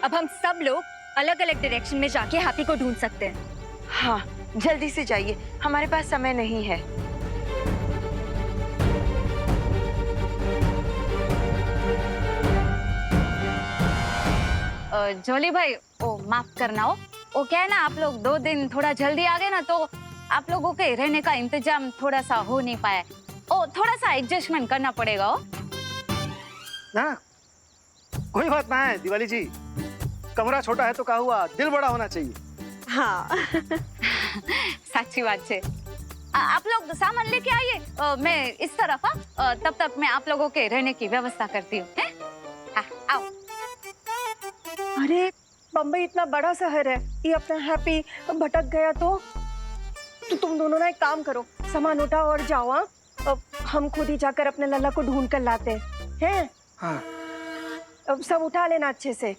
अब हम सब लोग अलग अलग डायरेक्शन में जाके हैप्पी को ढूंढ सकते हैं। हाँ, जल्दी से जाइए, हमारे पास समय नहीं है। जोली भाई, ओ माफ करना हो, वो क्या है ना, आप लोग 2 दिन थोड़ा जल्दी आ गए ना, तो आप लोगों के रहने का इंतजाम थोड़ा सा हो नहीं पाया। ओ थोड़ा सा एडजस्टमेंट करना पड़ेगा। हो ना, कोई बात ना है दिवाली जी, कमरा छोटा है तो क्या हुआ, दिल बड़ा होना चाहिए। हाँ। सच्ची बात है। आप लोग सामान लेके आइए, मैं इस तरफ तब तक मैं आप लोगों के रहने की व्यवस्था करती हूँ। आओ। अरे बम्बई इतना बड़ा शहर है, ये अपना हैप्पी भटक गया तो तुम दोनों ना एक काम करो, सामान उठाओ और जाओ। हाँ, अब हम खुद ही जाकर अपने लल्ला को ढूंढ कर लाते हैं। हाँ। अब सब उठा लेना अच्छे से।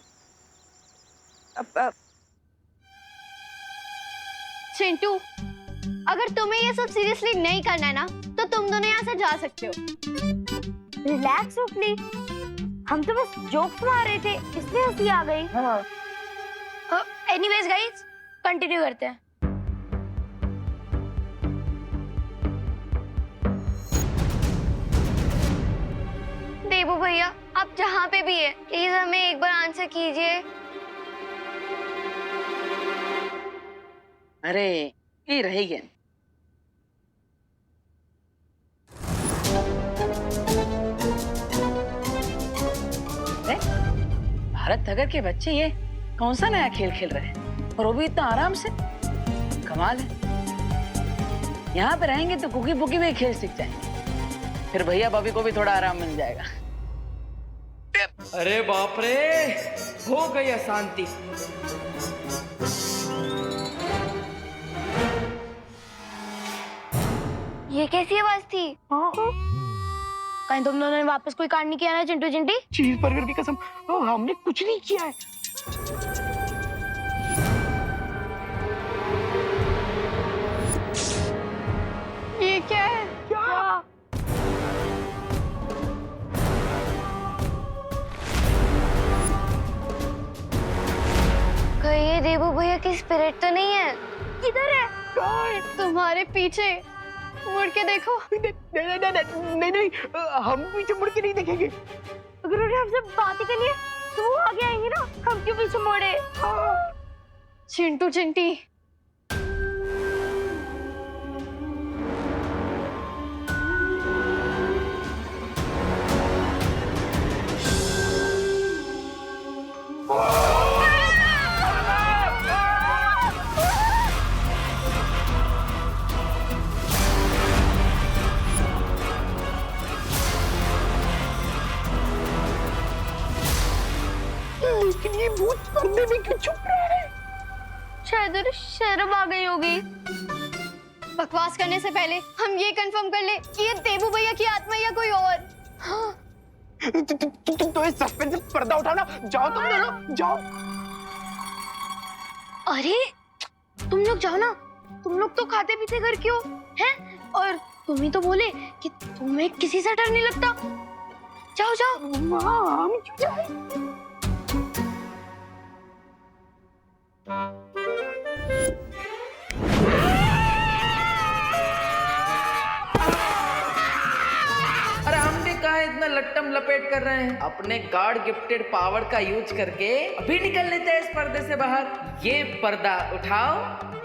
अब चिंटू, अगर तुम्हें ये सब सीरियसली नहीं करना है ना, तो तुम दोनों यहाँ से जा सकते हो। रिलैक्स ओपली, हम तो बस जोक्स मार रहे थे, इसलिए हंसी आ गई। हाँ। एनीवेज गाइस, कंटिन्यू करते हैं। देबू भैया, आप जहाँ पे भी है, प्लीज हमें एक बार आंसर कीजिए। अरे ये रही गया। भारत नगर के बच्चे ये कौन सा नया खेल खेल रहे हैं, और वो भी इतना आराम से, कमाल है। यहाँ पे रहेंगे तो कुकी पुकी में खेल सीख जाएंगे, फिर भैया भाभी को भी थोड़ा आराम मिल जाएगा। अरे बाप रे, हो गई अशांति। ये कैसी आवाज थी? कहीं तुम दोनों ने वापस कोई कांड नहीं किया ना चिंटू चिंटी? चीज बर्गर की कसम, हमने कुछ नहीं किया है। ये क्या है? क्या? कहीं ये देबू भैया की स्पिरिट तो नहीं है? किधर है? तुम्हारे पीछे, मुड़ के देखो। नहीं, हम पीछे मुड़ के नहीं देखेंगे। अगर उन्हें हमसे बात ही करनी है तो वो आगे आएंगे ना, हम क्यों पीछे मुड़े? चिंटू चिंटी, लेकिन ये भूत पर्दे में क्यों छुप रहा है? शायद उन्हें शर्म आ गई होगी। बकवास करने से पहले हम ये कंफर्म कर ले कि ये देबू भैया की आत्मा या कोई और। तो इस सस्पेंस से पर्दा उठाओ ना, जाओ तुम दोनों, जाओ। अरे तुम लोग जाओ ना, तुम लोग तो खाते पीते घर क्यों हैं? और तुम ही तो बोले कि तुम्हें किसी से डर नहीं लगता। जाओ जाओ। हम क्यों जाएं? अरे हमने कहा इतना लट्टम लपेट कर रहे हैं, अपने गॉड गिफ्टेड पावर का यूज करके अभी निकल लेते हैं इस पर्दे से बाहर। ये पर्दा उठाओ,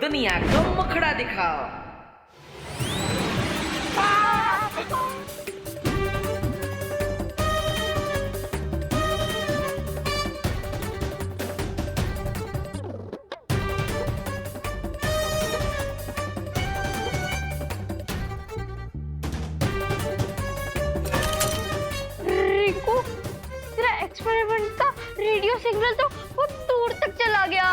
दुनिया को मुखड़ा दिखाओ। रिंकू, तेरा एक्सपेरिमेंट का रेडियो सिग्नल तो बहुत दूर तक चला गया।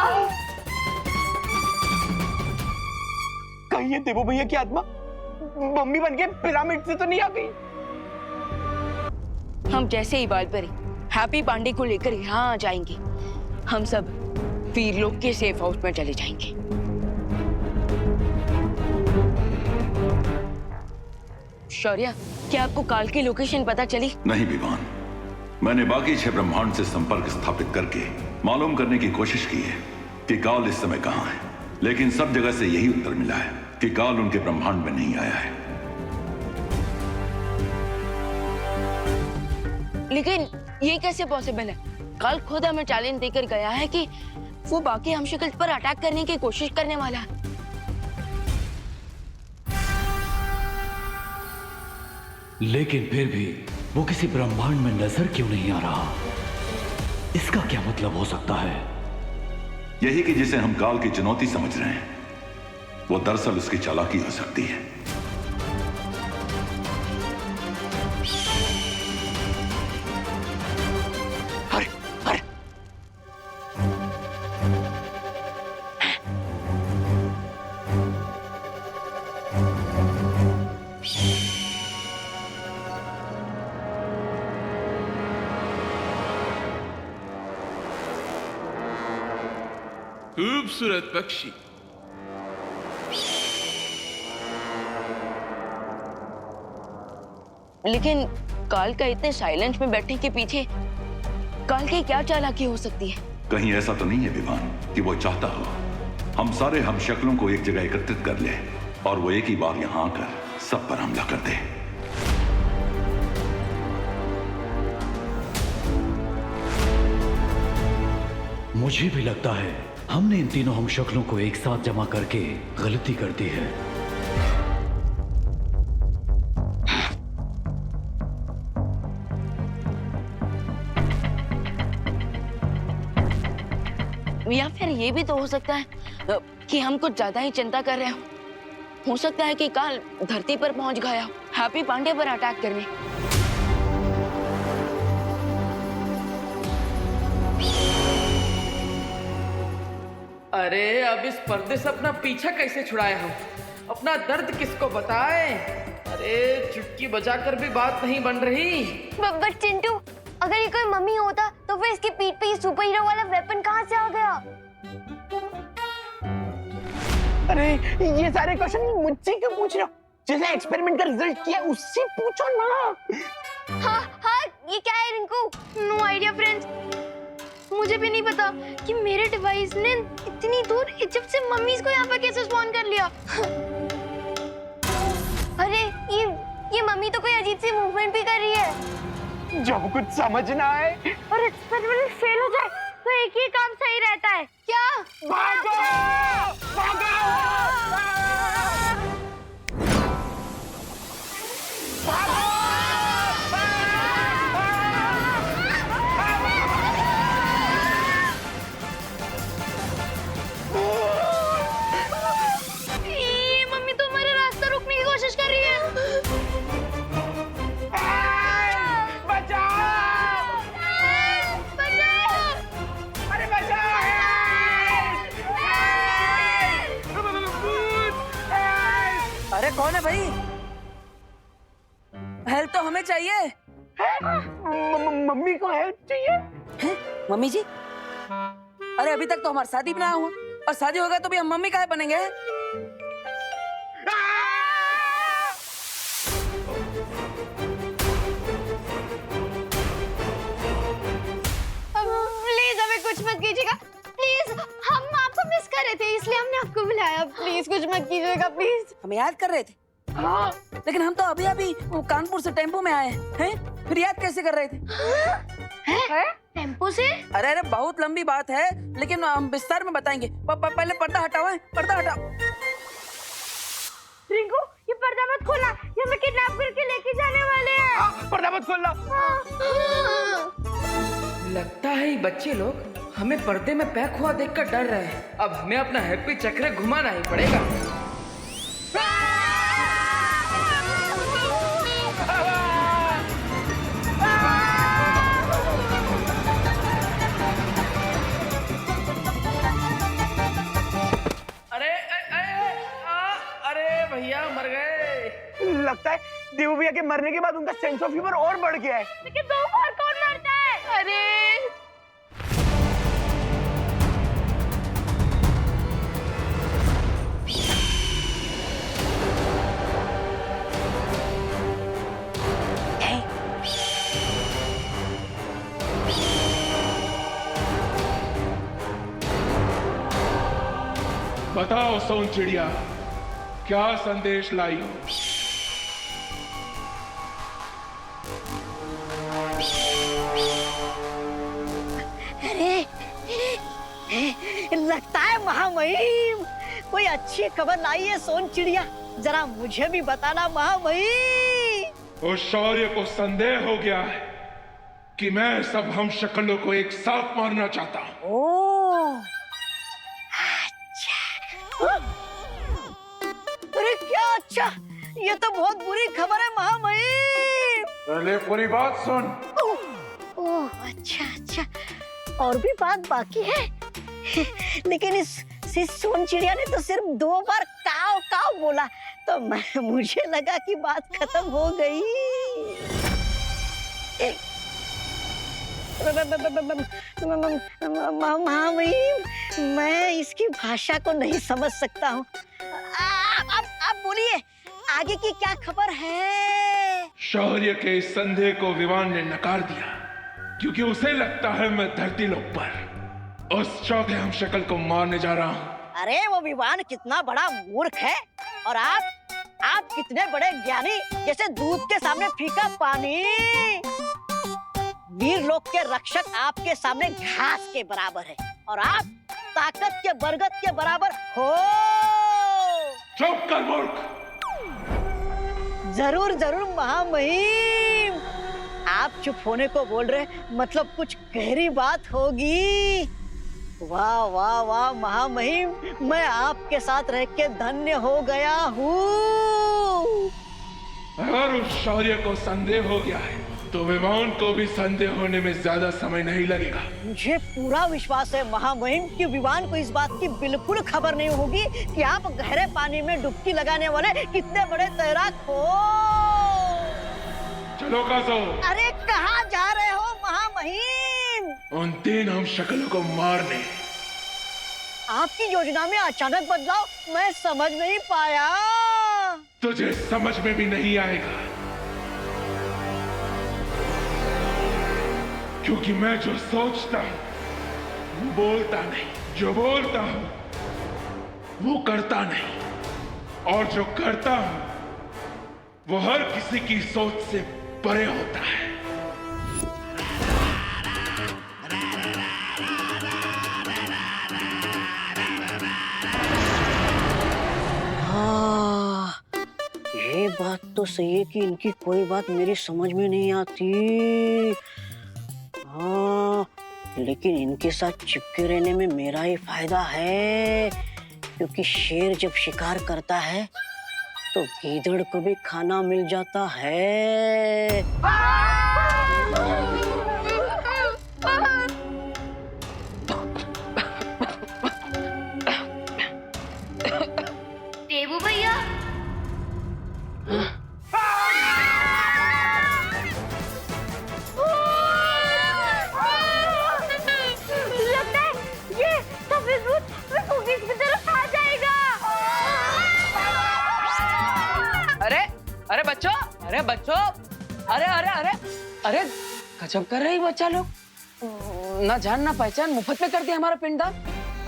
कहीं ये देबू भैया की आत्मा मम्मी बन के पिरामिड से तो नहीं आ गई? हम जैसे ही बाल पर हैप्पी पांडे को लेकर यहाँ आ जाएंगे, हम सब वीर लोग के सेफ हाउस में चले जाएंगे। शौर्य, क्या आपको काल की लोकेशन पता चली? नहीं विवान, मैंने बाकी 6 ब्रह्मांड से संपर्क स्थापित करके मालूम करने की कोशिश की है कि काल इस समय कहां है, लेकिन सब जगह से यही उत्तर मिला है कि काल उनके ब्रह्मांड में नहीं आया है। लेकिन ये कैसे पॉसिबल है? काल खुद हमें चैलेंज देकर गया है कि वो बाकी हमशक्ल पर अटैक करने की कोशिश करने वाला है। लेकिन फिर भी वो किसी ब्रह्मांड में नजर क्यों नहीं आ रहा? इसका क्या मतलब हो सकता है? यही कि जिसे हम काल की चुनौती समझ रहे हैं, वो दरअसल उसकी चालाकी हो सकती है। अरे अरे खूबसूरत पक्षी। लेकिन काल का इतने साइलेंस में बैठने के पीछे काल की क्या चालाकी हो सकती है? कहीं ऐसा तो नहीं है विवान कि वो चाहता हो हम सारे हम शक्लों को एक जगह एकत्रित कर ले और वो एक ही बार यहां आकर सब पर हमला कर दे। मुझे भी लगता है हमने इन तीनों हम शक्लों को एक साथ जमा करके गलती कर दी है। या फिर ये भी तो हो सकता है कि हम कुछ ज्यादा ही चिंता कर रहे हो सकता है कि काल धरती पर पहुंच गया हो हैप्पी पांडे पर अटैक करने। अरे अब इस पर्दे से अपना पीछा कैसे छुड़ाए हम? अपना दर्द किसको बताए? अरे चुटकी बजाकर भी बात नहीं बन रही। बट चिंटू, अगर ये कोई मम्मी होता तो फिर इसकी पीठ पे ये सुपर हीरो वाला वेपन कहाँ से आ गया? अरे ये सारे क्वेश्चन मुझसे क्यों पूछ रहे हो? जिसने एक्सपेरिमेंट का रिजल्ट किया उससे पूछो ना। हाँ, ये क्या है रिंकू? No idea friends. मुझे भी नहीं पता कि मेरे डिवाइस ने इतनी दूर इजिप्ट से मम्मीज को यहाँ पर कैसे स्पॉन कर लिया। अरे ये मम्मी तो कोई अजीब सी मूवमेंट भी कर रही है। जब कुछ समझ ना आए और एक्सपेरिमेंट फेल हो जाए तो एक ही काम सही रहता है। क्या? भागो! भागो! ये मम्मी तो हमारा रास्ता रोकने की कोशिश कर रही है। बचाओ! बचाओ! अरे बचाओ! अरे कौन है भाई? हेल्प तो हमें चाहिए। मम्मी को हेल्प चाहिए? हैं? मम्मी जी? अरे अभी तक तो हमारी शादी भी ना हुआ और शादी होगा तो भी हम मम्मी काहे बनेंगे? प्लीज हमें कुछ मत कीजिएगा प्लीज। हम आपको मिस कर रहे थे इसलिए हमने आपको बुलाया। प्लीज कुछ मत कीजिएगा प्लीज। हम याद कर रहे थे। हाँ। लेकिन हम तो अभी अभी वो कानपुर से टेम्पो में आए हैं। फिर याद कैसे कर रहे थे? टेम्पो से? अरे अरे बहुत लंबी बात है लेकिन हम विस्तार में बताएंगे। पहले पर्दा हटाओ। पर्दा हटाओ। रिंकू ये पर्दा मत खोलना, ये हमें किडनैप करके लेके जाने वाले हैं। पर्दा मत खोलना। लगता है ये बच्चे लोग हमें पर्दे में पैक हुआ देखकर डर रहे हैं। अब हमें अपना हैप्पी चक्र घुमाना ही पड़ेगा। अरे भैया मर गए। लगता है देवू भैया के मरने के बाद उनका सेंस ऑफ ह्यूमर और बढ़ गया है। लेकिन दो बार कौन मरता है? अरे बताओ सोन चिड़िया, क्या संदेश लाई हो? लगता है महामहिम कोई अच्छी खबर लाई है सोन चिड़िया, जरा मुझे भी बताना महामहिम। उस शौर्य को संदेह हो गया है कि मैं सब हम शक्लों को एक साथ मारना चाहता हूँ। ओह, अच्छा। अरे क्या अच्छा, ये तो बहुत बुरी खबर है महामहिम। पहले पूरी बात सुन। ओह अच्छा अच्छा, और भी बात बाकी है। लेकिन इस सोन चिड़िया ने तो सिर्फ 2 बार काव काव बोला, तो मुझे लगा कि बात खत्म हो गई। महामहिम, मैं इसकी भाषा को नहीं समझ सकता हूँ। आप बोलिए, आगे की क्या खबर है? शौर्य के इस संदेह को विवान ने नकार दिया, क्योंकि उसे लगता है मैं धरती लोक पर उस चौथे हम शक्ल को मारने जा रहा हूँ। अरे वो विवान कितना बड़ा मूर्ख है, और आप कितने बड़े ज्ञानी, जैसे दूध के सामने फीका पानी। वीर लोक के रक्षक आपके सामने घास के बराबर है, और आप ताकत के बरगद के बराबर हो। चुप कर मूर्ख। जरूर जरूर महामहिम, आप चुप होने को बोल रहे, मतलब कुछ गहरी बात होगी। वाह वाह वाह महामहिम, मैं आपके साथ रह के धन्य हो गया हूँ। अगर उस शौर्य को संदेह हो गया है तो विवान को भी संदेह होने में ज्यादा समय नहीं लगेगा। मुझे पूरा विश्वास है महामहिम कि विवान को इस बात की बिल्कुल खबर नहीं होगी कि आप गहरे पानी में डुबकी लगाने वाले कितने बड़े तैराक हो। चलो काजो। अरे कहाँ जा रहे हो महामहिम? उन 3 हम शक्लों को मारने। आपकी योजना में अचानक बदलाव मैं समझ नहीं पाया। तुझे समझ में भी नहीं आएगा, क्योंकि मैं जो सोचता हूं वो बोलता नहीं, जो बोलता हूं वो करता नहीं, और जो करता हूं वो हर किसी की सोच से परे होता है। ये बात तो सही है कि इनकी कोई बात मेरी समझ में नहीं आती। हाँ, लेकिन इनके साथ चिपके रहने में मेरा ही फायदा है, क्योंकि शेर जब शिकार करता है तो गीदड़ को भी खाना मिल जाता है। देवू भैया, लगता है ये सफेद भूत कुकीज की तरफ आ जाएगा। अरे बच्चों, अरे बच्चों, अरे अरे अरे अरे गजब कर रही बच्चा लोग, ना जान ना पहचान मुफ्त में कर दिया हमारा पिंडदान।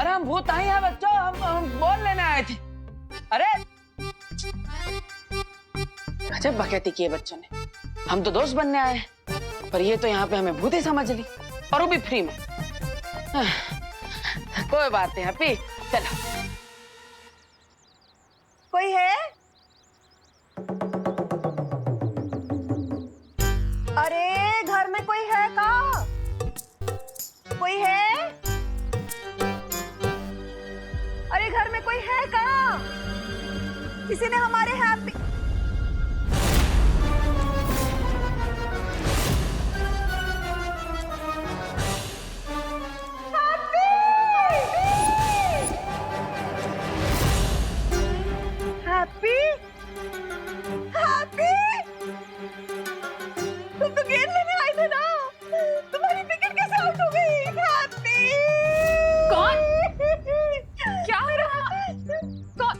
अरे हम भूत नहीं है बच्चों, हम बोल लेने आए थे। अरे गजब बकैती की है बच्चों ने। हम तो दोस्त बनने आए हैं, पर ये तो यहाँ पे हमें भूत ही समझ ली, और वो भी फ्री में। कोई बात नहीं हैप्पी, चलो। कोई है? अरे घर में कोई है का? कोई है? अरे घर में कोई है का? किसी ने हमारे हैप्पी हैप्पी हैप्पी, तुम तो गेंद लेने आए थे ना, तुम्हारी विकेट कैसे आउट हो गई? हैप्पी क्या हो रहा? कौन?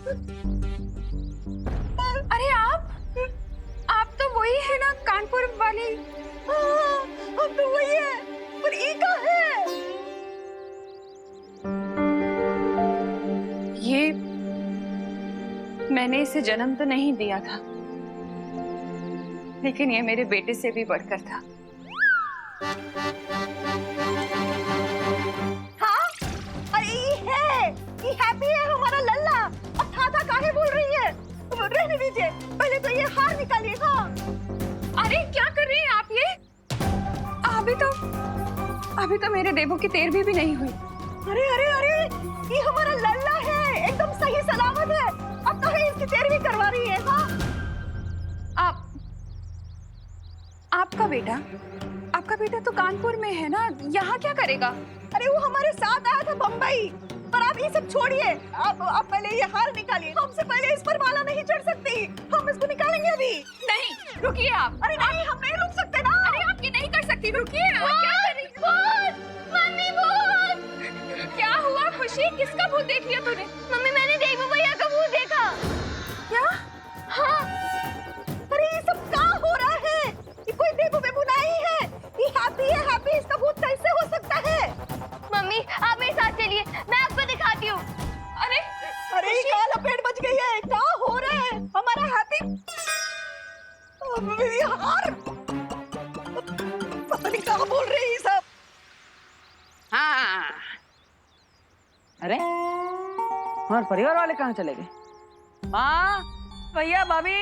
मैंने इसे जन्म तो नहीं दिया था, लेकिन ये मेरे बेटे से भी बढ़कर था। हाँ, अरे ये हैप्पी है हमारा लल्ला। अब था काहे बोल रही है? रहने दीजिए, पहले तो ये हार निकालिए। हाँ, अरे क्या कर रही हैं आप ये? अभी तो मेरे देवों की 13वीं भी नहीं हुई। अरे अरे अरे, ये हमारा लल्ला है, एकदम सही सलामत है। अब तो है इसकी 13वीं करवा रही है। हाँ, आपका बेटा तो कानपुर में है ना, यहाँ क्या करेगा? अरे वो हमारे साथ आया था बम्बई। पर आप ये सब छोड़िए, आप पहले ये हार निकालिए। हमसे पहले इस पर माला नहीं चढ़ सकती, हम इसको निकालेंगे अभी। नहीं, रुकिए आप। अरे नहीं, हम नहीं रुक सकते ना। अरे आप ये नहीं कर सकती, रुकिए। क्या कर रही? मम्मी भूत! क्या हुआ खुशी? किसका भूत देख लिया तूने? मम्मी मैंने देवू भैया का भूत देखा। क्या? हाँ, अरे ये सब क्या हो रहा है? ये कोई देवू बेबू नहीं है, ये हैप्पी, इसका भूत कैसे हो सकता है? मम्मी आप मेरे साथ चलिए, मैं आपको दिखाती हूँ। अरे क्या लपेट बच गई है? क्या हो रहा है? हमारा हैप्पी हार, पता नहीं क्या बोल रहे हैं सब। हाँ, अरे हमारे परिवार वाले कहाँ चले गए? माँ, भैया, भाभी।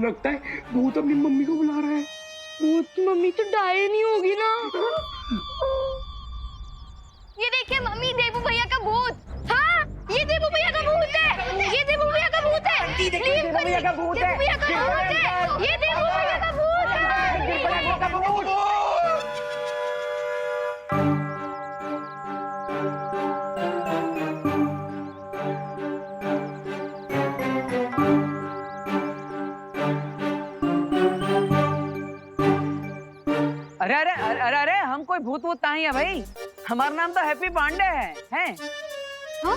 लगता है भूत अपनी मम्मी को बुला रहा है। भूत की मम्मी तो डाये नहीं होगी ना। ये देखिए मम्मी, देवू भैया का भूत। हाँ, ये देवू भैया का भूत है। ये देवू भैया का भूत है। देवू भैया का भूत है। देवू भैया का भूत है। ये देवू भैया का भूत है। देवू भैया का भूत। अरे अरे अरे अरे अरे, हम कोई भूत वूत नहीं है भाई। हमारा नाम तो हैप्पी पांडे है, हैं? हाँ?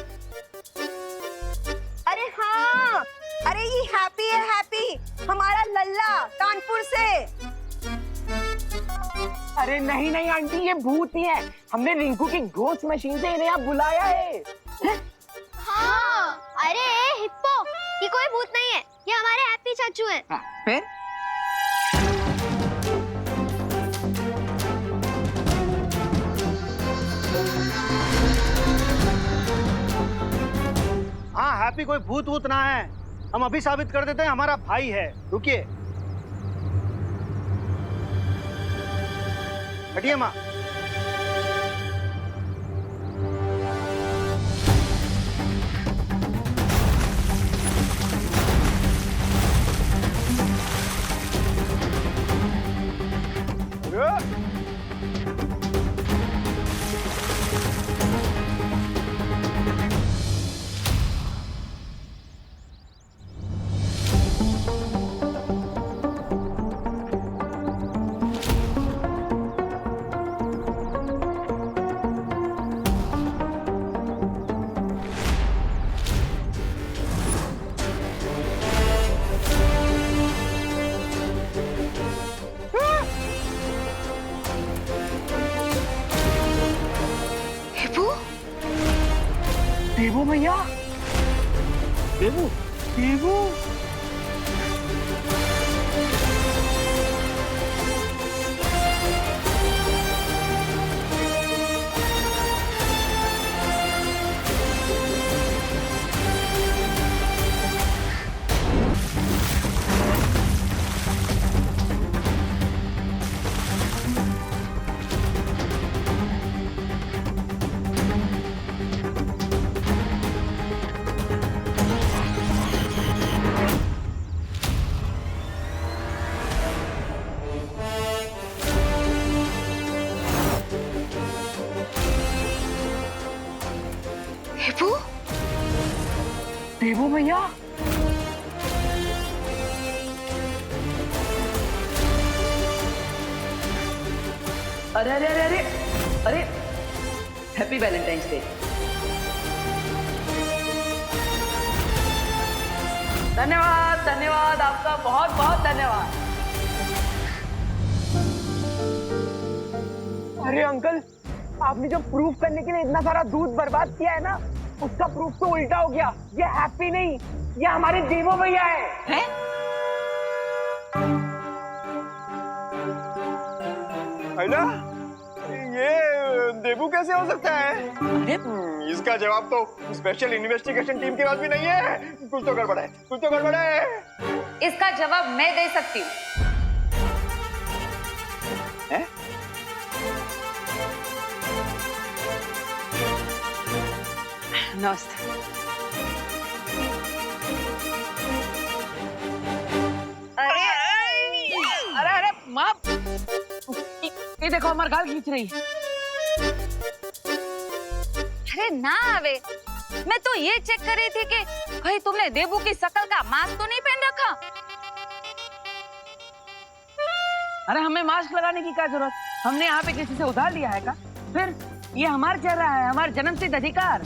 अरे हाँ, अरे ये हैप्पी, हमारा लल्ला कानपुर से। अरे नहीं नहीं आंटी, ये भूत ही है। हमने रिंकू की घोस्ट मशीन से इन्हें यहाँ बुलाया है। हाँ, अरे हिप्पो, ये कोई भूत नहीं है, ये हमारे हैप्पी चाचू हैं। फिर हाँ, हैप्पी कोई भूत वूत ना है। हम अभी साबित कर देते हैं, हमारा भाई है। रुकिए, हटिए माँ। देवू भैया, देवू देवू। देवू भैया, अरे अरे अरे अरे अरे, हैप्पी वैलेंटाइंस डे। धन्यवाद धन्यवाद, आपका बहुत बहुत धन्यवाद। अरे अंकल, आपने जो प्रूफ करने के लिए इतना सारा दूध बर्बाद किया है ना, उसका प्रूफ तो उल्टा हो गया। ये हैप्पी नहीं, ये हमारे देवो भैया है। है ना? ये देबू कैसे हो सकता है? इसका जवाब तो स्पेशल इन्वेस्टिगेशन टीम के पास भी नहीं है। कुछ तो गड़बड़ है, कुछ तो गड़बड़ है। इसका जवाब मैं दे सकती हूँ। नमस्ते। अरे अरे माँ, ये देखो हमारे गाल खींच रही है। अरे ना आवे, मैं तो ये चेक कर रही थी कि भाई तुमने देबू की शकल का मास्क तो नहीं पहन रखा। अरे हमें मास्क लगाने की क्या जरूरत? हमने यहाँ पे किसी से उधार लिया है का? फिर ये हमारा चेहरा है, हमारा जन्मसिद्ध अधिकार।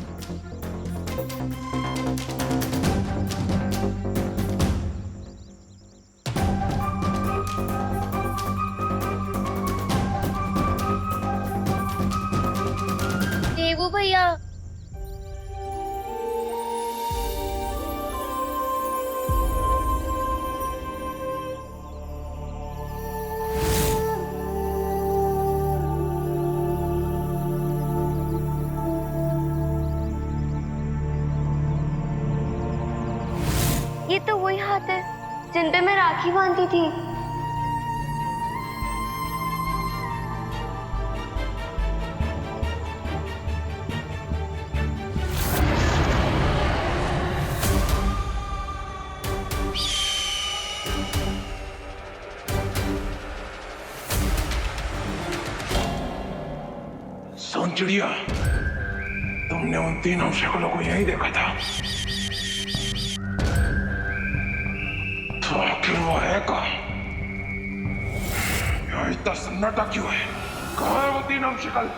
देवू भैया, ये तो वही हाथ है जिन पे मैं राखी बांधती थी। सुन चिड़िया, तुमने उन तीनों शक्लों को यही देखा था, तो आखिर वो है कहाँ? यहाँ इतना सन्नाटा क्यों है? कहाँ है वो तीनों शक्ल?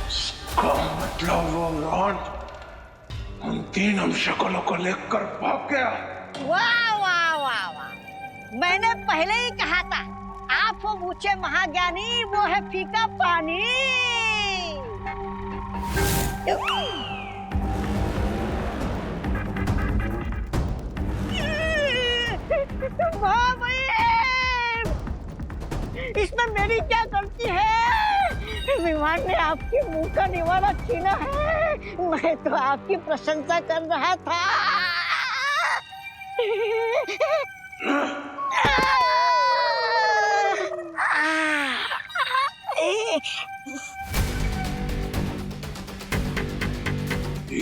इसका मतलब वो रॉन्ट उन तीनों शक्लों को लेकर भाग गया। वाह वाह वाह वाह, मैंने पहले ही कहा था, आप हो ऊंचे महाज्ञानी, वो है फीका पानी। इसमें मेरी क्या गलती है? विमान ने आपके मुंह का निवाला छीना है, मैं तो आपकी प्रशंसा कर रहा था।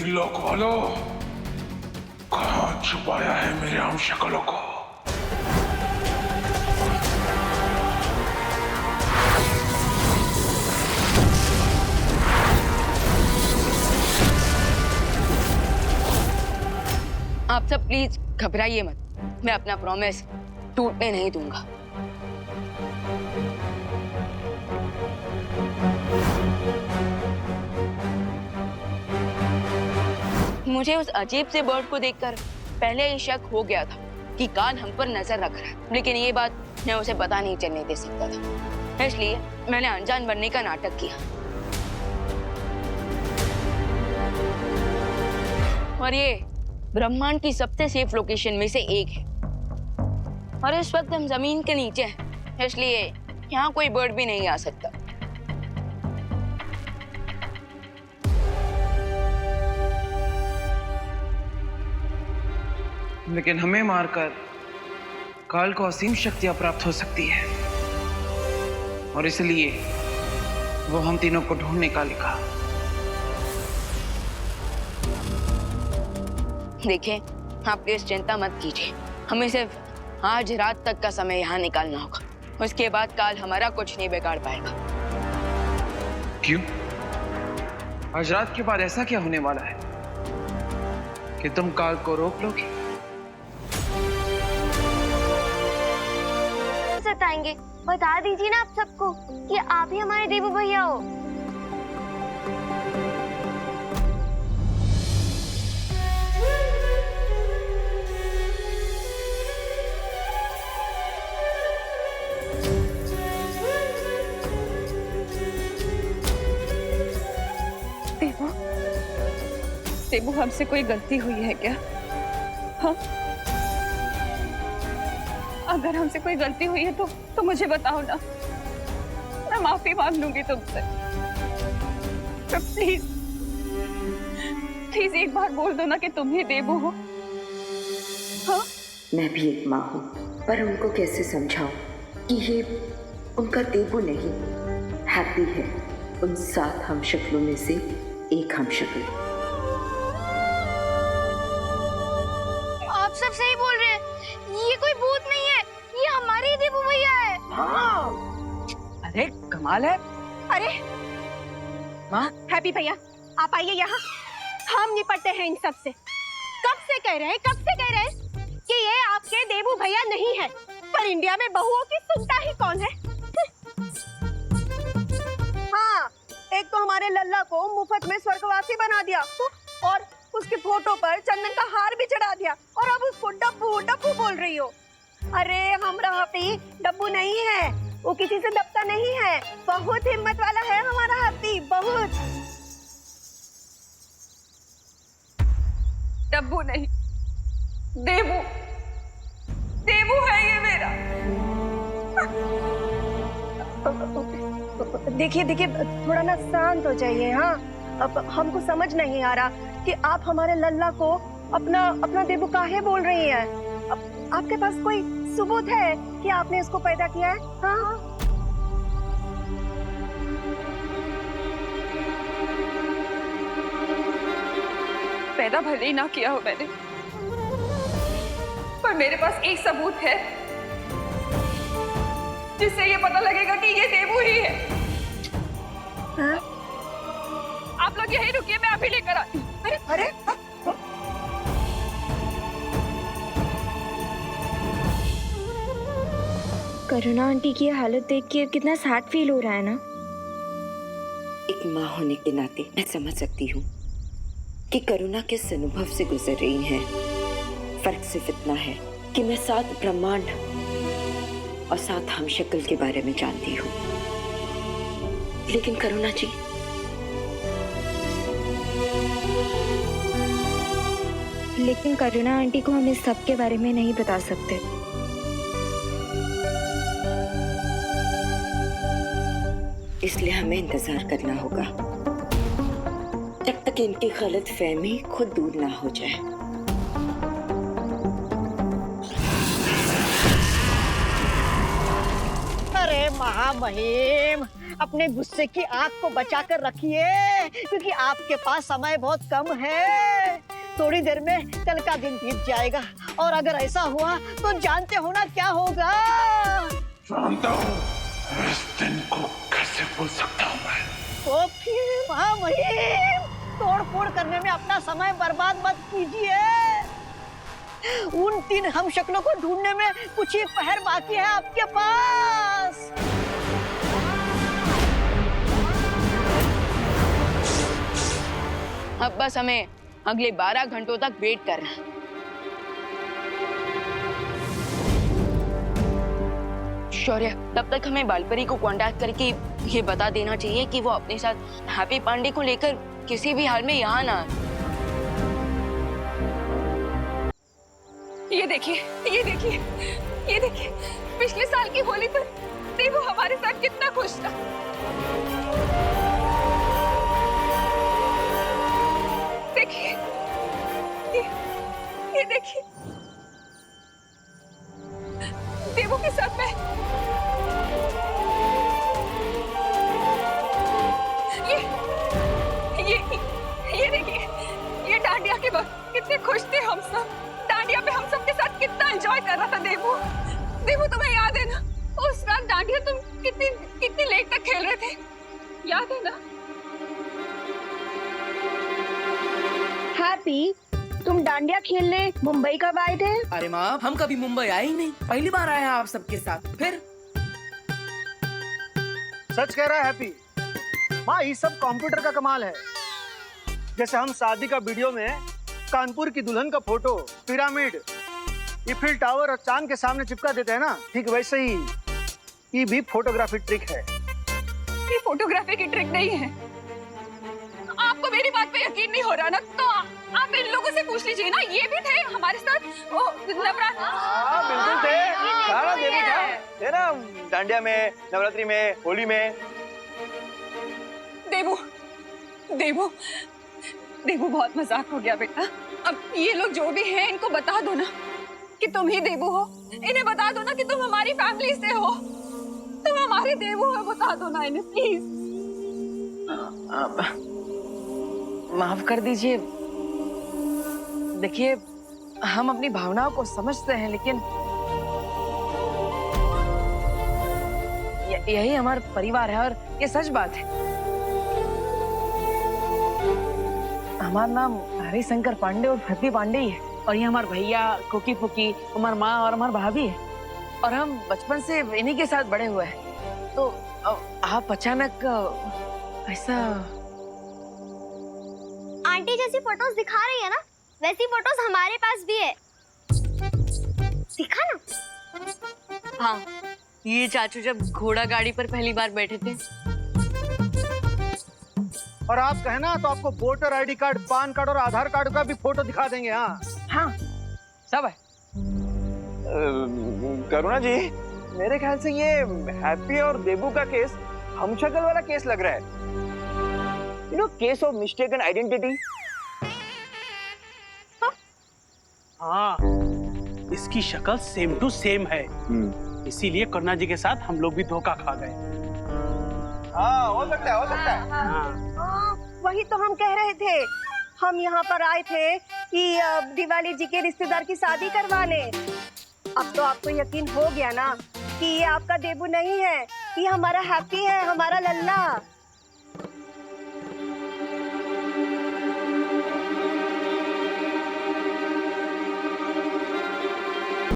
लोग वालों, कहाँ छुपाया है मेरे हम शक्लों को? आप सब प्लीज घबराइए मत, मैं अपना प्रॉमिस टूटने नहीं दूंगा। मुझे उस अजीब से बर्ड को देखकर पहले ही शक हो गया था कि कान हम पर नजर रख रहा है, लेकिन ये बात मैं उसे पता नहीं चलने दे सकता था, इसलिए मैंने अनजान बनने का नाटक किया। और ये ब्रह्मांड की सबसे सेफ लोकेशन में से एक है, और इस वक्त हम जमीन के नीचे हैं, इसलिए यहाँ कोई बर्ड भी नहीं आ सकता। लेकिन हमें मारकर काल को असीम शक्तियां प्राप्त हो सकती है, और इसलिए वो हम तीनों को ढूंढने का लिखा। देखिए, आप प्लीज चिंता मत कीजिए, हमें सिर्फ आज रात तक का समय यहाँ निकालना होगा, उसके बाद काल हमारा कुछ नहीं बिगाड़ पाएगा। क्यों? आज रात के बाद ऐसा क्या होने वाला है कि तुम काल को रोक लोगे? सताएंगे, बता दीजिए ना आप सबको कि आप ही हमारे देवू भैया हो। देबू हमसे कोई गलती हुई है क्या? हाँ, अगर हमसे कोई गलती हुई है तो मुझे बताओ ना, मैं माफी मांग लूंगी तुमसे। तो प्लीज प्लीज एक बार बोल दो ना कि तुम ही देबू हो। हाँ? मैं भी एक माँ हूँ, पर उनको कैसे समझाऊं कि ये उनका देबू नहीं, हैप्पी है, उन 7 हमशक्लों में से एक हमशक्ल। आप सब सही बोल रहे हैं, ये कोई भूत नहीं है, ये हमारे ही देबू भैया है। हाँ। अरे कमाल है। अरे माँ, हैप्पी भैया आप आइए यहाँ, हम निपटते हैं इन सब से। कब से कह रहे हैं कि ये आपके देबू भैया नहीं है, पर इंडिया में बहुओं की सुनता ही कौन है। हाँ, एक तो हमारे लल्ला को मुफ्त में स्वर्गवासी बना दिया और उसकी फोटो पर चंदन का हार भी चढ़ा दिया, और अब उसको डब्बू डब्बू बोल रही हो। अरे हमारा हैप्पी डब्बू नहीं है, वो किसी से दबता नहीं है, बहुत हिम्मत वाला है हमारा हैप्पी, बहुत। डब्बू नहीं, देबू, देबू है ये मेरा। देखिए थोड़ा ना शांत हो जाइए। हाँ, अब हमको समझ नहीं आ रहा कि आप हमारे लल्ला को अपना देबू काहे बोल रही हैं। आपके पास कोई सबूत है कि आपने इसको पैदा किया है? हाँ? पैदा भले ही ना किया हो मैंने, पर मेरे पास एक सबूत है जिससे ये पता लगेगा कि ये देबू ही है। हाँ? आप लोग यहीं रुकिए, मैं अभी लेकर आती हूँ। अरे करुणा आंटी की हालत देख के कितना सैड फील हो रहा है ना। एक माँ होने के नाते मैं समझ सकती हूँ कि करुणा किस अनुभव से गुजर रही हैं। फर्क सिर्फ इतना है कि मैं 7 ब्रह्मांड और 7 हमशक्ल के बारे में जानती हूँ, लेकिन करुणा जी, लेकिन करुणा आंटी को हम इस सब के बारे में नहीं बता सकते। इसलिए हमें इंतजार करना होगा जब तक इनकी गलतफहमी खुद दूर ना हो जाए। अरे महामहिम, अपने गुस्से की आग को बचा कर रखिए, क्योंकि आपके पास समय बहुत कम है। थोड़ी देर में कल का दिन बीत जाएगा, और अगर ऐसा हुआ तो जानते हो ना क्या होगा। जानता हूँ, इस दिन को कैसे भूल सकता हूँ मैं। तो फिर महामहिम, तोड़ फोड़ करने में अपना समय बर्बाद मत कीजिए। उन 3 हमशक्लों को ढूंढने में कुछ ही पहर बाकी है आपके पास। अब बस हमें अगले 12 घंटों तक वेट करना है। शौर्य, तब तक हमें बालपरी को कांटेक्ट करके ये बता देना चाहिए कि वो अपने साथ हैप्पी पांडे को लेकर किसी भी हाल में यहाँ ना आए। ये देखिए, ये देखिए, ये देखिए, पिछले साल की होली पर देबू हमारे साथ कितना खुश था। देखिए, ये देखिए, देबू के साथ मैं ये देखिए, ये डांडिया के वक्त कितने खुश थे हम सब। डांडिया पे हम सब के साथ कितना एंजॉय कर रहा था देबू। देबू, तुम्हें याद है ना उस रात डांडिया तुम कितनी लेट तक खेल रहे थे, याद है ना? हैप्पी, तुम डांडिया खेलने मुंबई कब आए थे? अरे माँ, हम कभी मुंबई आए ही नहीं, पहली बार आए हैं आप सबके साथ। फिर सच कह रहा है हैप्पी। माँ, ये सब कंप्यूटर का कमाल है। जैसे हम शादी का वीडियो में कानपुर की दुल्हन का फोटो, पिरामिड, ईफिल टावर और चांद के सामने चिपका देते हैं ना, ठीक वैसे ही ये भी फोटोग्राफी ट्रिक है। ये फोटोग्राफी की ट्रिक नहीं है। आपको मेरी बात पे यकीन नहीं हो रहा ना, तो आप इन लोगों से पूछ लीजिए ना, ये भी थे हमारे साथ वो नवरात्र। हाँ बिल्कुल थे, सारा देवी था, थे ना डांडिया में, नवरात्रि में, होली में। देवू देवू देवू बहुत मजाक हो गया बेटा। अब ये लोग जो भी हैं इनको बता दो ना कि तुम ही देवू हो। इन्हें बता दो ना कि तुम हमारी फैमिली से हो, तुम हमारे देवू हो। बता दो ना इन्हें प्लीज। माफ कर दीजिए। देखिए, हम अपनी भावनाओं को समझते हैं, लेकिन यही हमारा परिवार है और ये सच बात है। हमारा नाम हरिशंकर पांडे और पृथ्वी पांडे ही है, और ये हमारे भैया, कुकी पुकी, हमारी माँ और हमारी भाभी है, और हम बचपन से इन्हीं के साथ बड़े हुए हैं। तो आप अचानक ऐसा। आंटी जैसी फोटोज दिखा रही है ना, वैसी फोटोज हमारे पास भी है, दिखा ना। हाँ, ये चाचू जब घोड़ा गाड़ी पर पहली बार बैठे थे। और आप कहे ना तो आपको voter ID card, PAN card और आधार कार्ड का भी फोटो दिखा देंगे। हाँ हाँ, सब है। करुणा जी, मेरे ख्याल से ये हैप्पी और देबू का केस हमशक्ल वाला केस लग रहा है। You know, case of mistaken identity. हाँ, इसकी शक्ल सेम टू सेम है, इसीलिए करुणा जी के साथ हम लोग भी धोखा खा गए। हाँ, हो सकता है, हो सकता है। हाँ, वही तो हम कह रहे थे। हम यहाँ पर आए थे कि दिवाली जी के रिश्तेदार की शादी करवाने। अब तो आपको यकीन हो गया ना कि ये आपका देबू नहीं है, ये हमारा हैप्पी है, हमारा लल्ला।